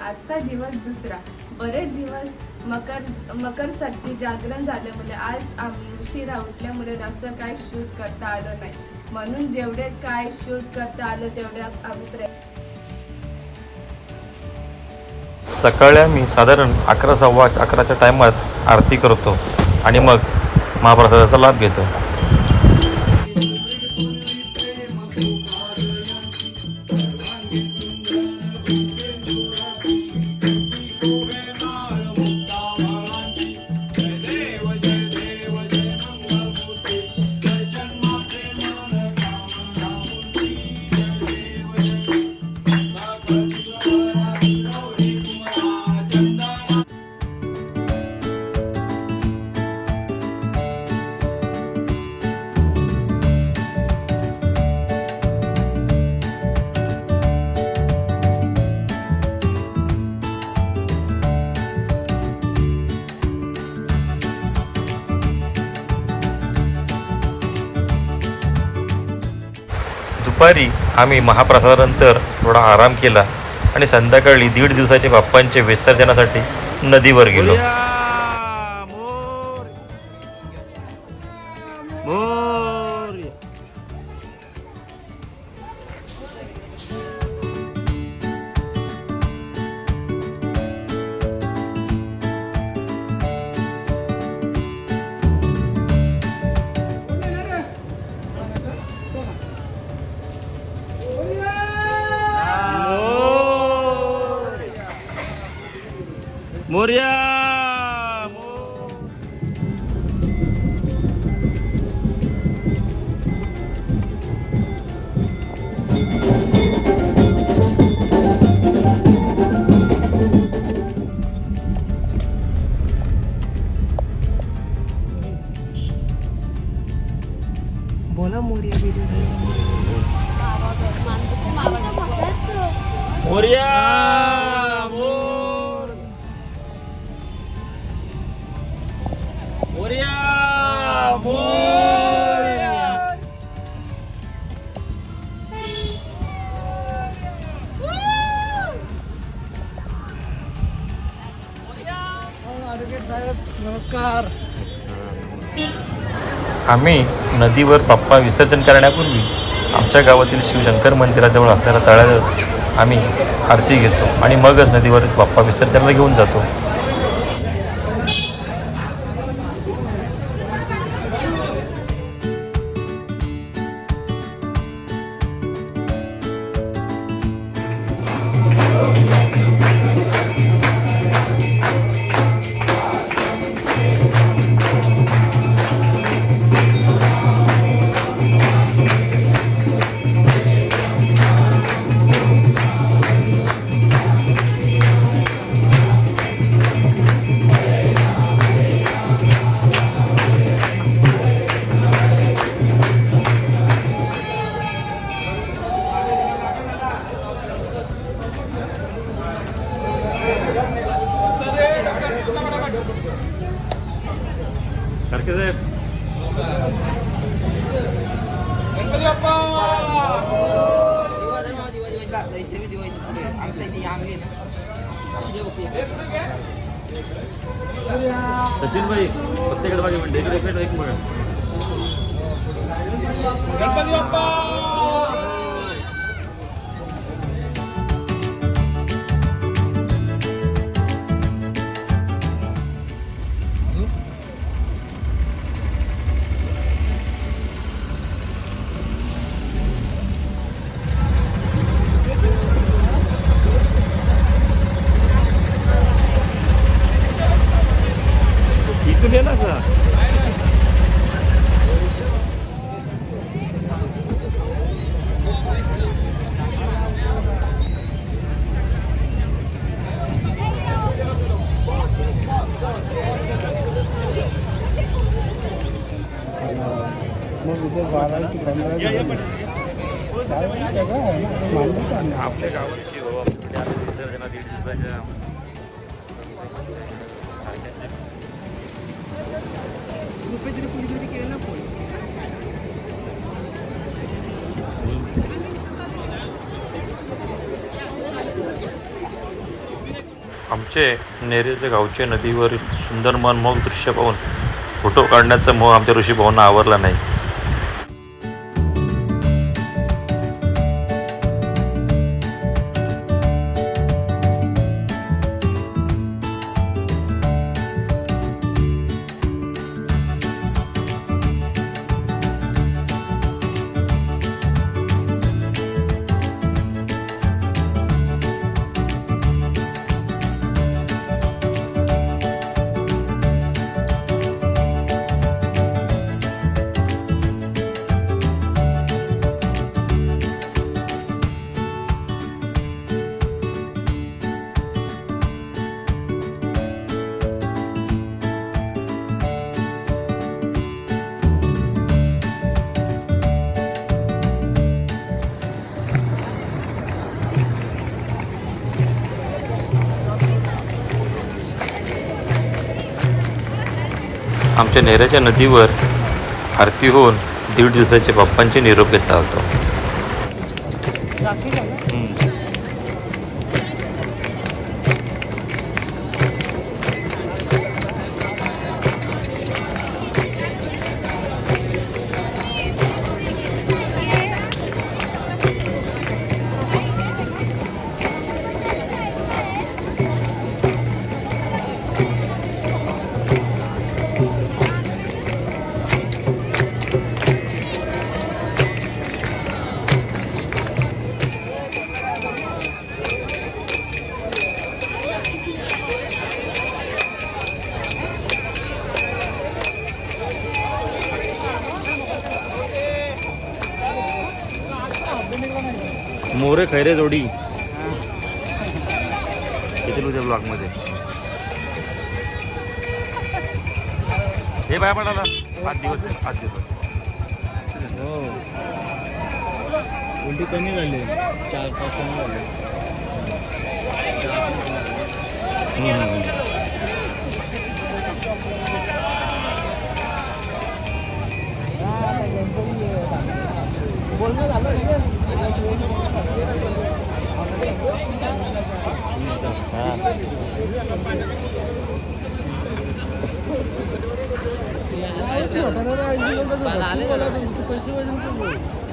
आजचा दिवस दुसरा. बरेच दिवस मकरसाठी जागरण झाल्यामुळे आज आम्ही उशिरा उठल्यामुळे जास्त काय शूट करता आलं नाही. म्हणून जेवढे काय शूट करता आलं तेवढे आम्ही सकाळी आम्ही साधारण 11:15 टायमात आरती करतो आणि मग महाप्रसादाचा लाभ घेतो. दुपारी आम्ही महाप्रसादानंतर थोडा आराम केला आणि संध्याकाळी 1.5 दिवसाच्या बाप्पांच्या विसर्जनासाठी नदीवर गेलो. मोरया बोला मोरया मोरया मोरया नमस्कार. आम्ही नदीवर बाप्पा विसर्जन करण्यापूर्वी आमच्या गावातील शिवशंकर मंदिराजवळ असणाऱ्या तळ्यात आम्ही आरती घेतो आणि मगच नदीवर बाप्पा विसर्जनाला घेऊन जातो. सारखे साहेब गणपती बाप्पा सचिन भाई प्रत्येकडे बाकी म्हणते एक मग गणपती बाप्पा इथून ये ना का मग इथे 12 ते 15 आपल्या गावाची विसर्जना 1.5 दिवसाच्या रुपये तरी पुढे केलं ना फोन. आमचे नेरेच्या गावचे नदीवरील सुंदर मनमोहक दृश्य पाहून फोटो काढण्याचा मोह आमच्या ऋषीभाऊंना आवरला नाही. आमच्या नेऱ्याच्या नदीवर आरती होऊन 1.5 दिवसाचे बाप्पांचे निरोप घेतला होता. मोरे खैरे जोडी येतील उद्या ब्लॉगमध्ये. हे बाय पडाला 5 दिवस 5 दिवस हो उलटी कमी झाले 4-5 कमी झाले. बोलणं झालं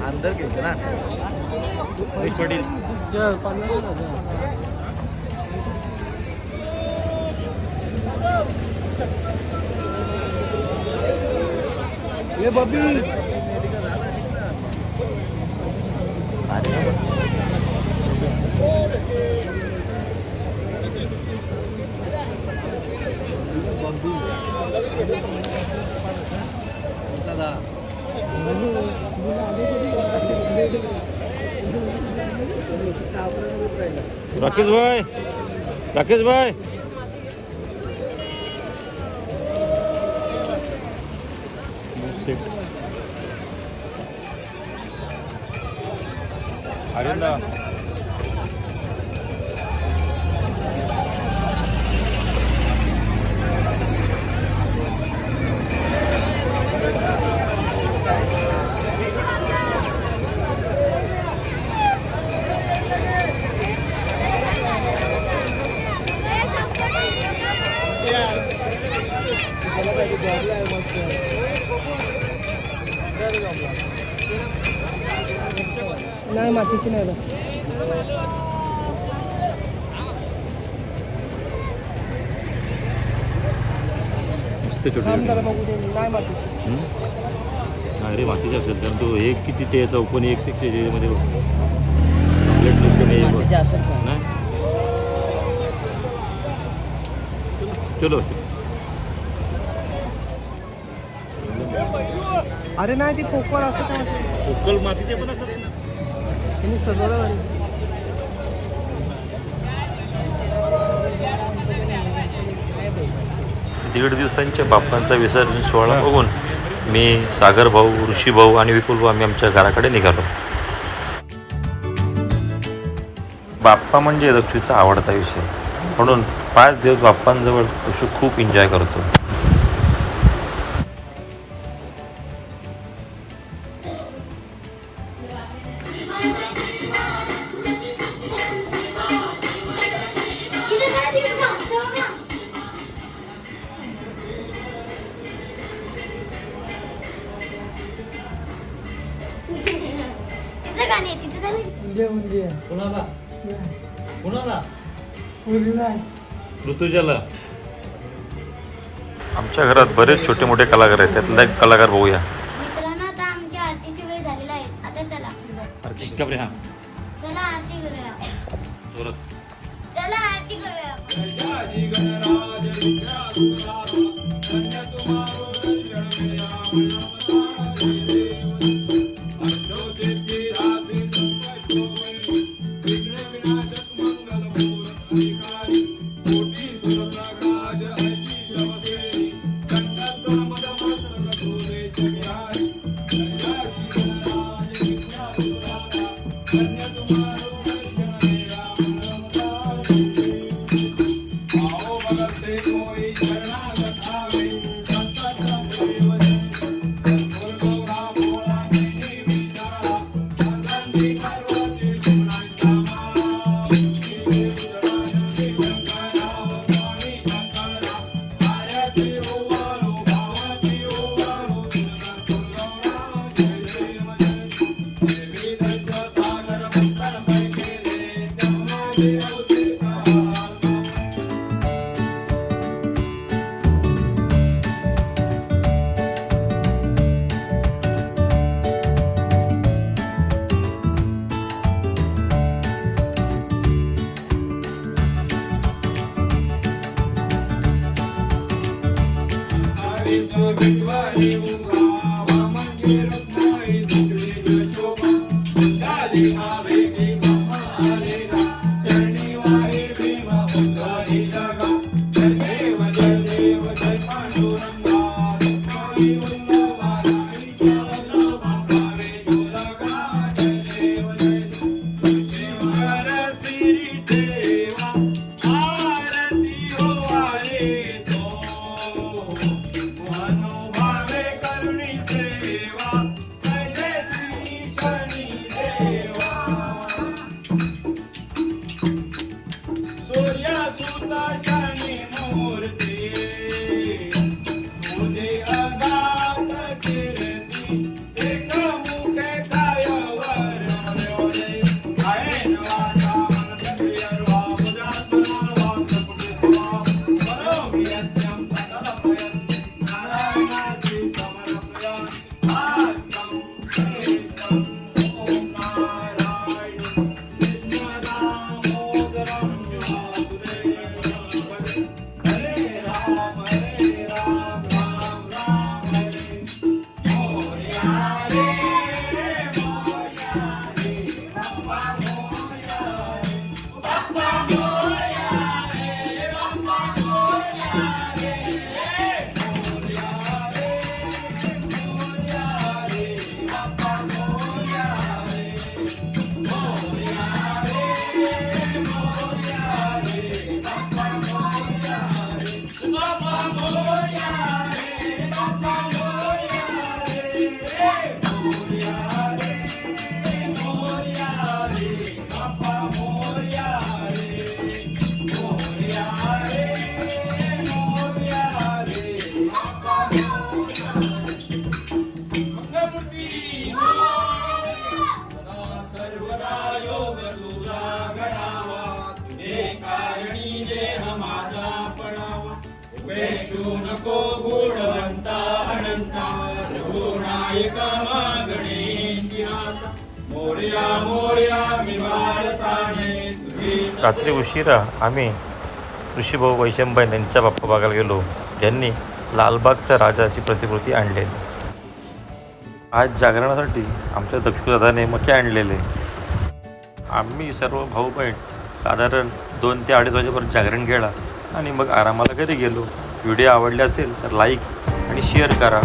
अंदर घेतो ना पाटील. ये बबी राकेश भाई अरेंदा नाही मातीची नाही नाही मातीची. अरे मातीचे असेल कारण तो एक किती ते चौकोनी एक त्याच्यामध्ये नाही. चलो अरे नाही ती पोकळ असं उकल मातीचे पण असतात. त्यांनी सजवलं. 1.5 दिवसांच्या बाप्पांचा विसर्जन सोहळा बघून मी, सागर भाऊ, ऋषी भाऊ आणि विपुल भाऊ आम्ही आमच्या घराकडे निघालो. बाप्पा म्हणजे लक्ष्मीचा आवडता विषय, म्हणून 5 दिवस बाप्पांजवळ ऋषी खूप एन्जॉय करतो. किती गाणी आहे तिथे झाली. ऋतुजाला. आमच्या घरात बरेच छोटे मोठे कलाकार आहेत, त्यातला एक कलाकार बघूया. मित्रांनो आता आमच्या आरतीची वेळ झालेला आहे. आता चला कपडे हा चला आरती करूया. जोरात. चला आरती करूया. रात्री उशिरा आम्ही ऋषीभाऊ वैशंबाई यांच्या बाप्पा बघायला गेलो, ज्यांनी लालबागच्या राजाची प्रतिकृती आणलेली. आज जागरणासाठी आमच्या दक्षदादाने मके आणलेले. आम्ही सर्व भाऊ बहीण साधारण 2 ते 2:30 वाजेपर्यंत जागरण केला आणि मग आरामाला घरी गेलो. व्हिडिओ आवडले असेल तर लाईक आणि शेअर करा.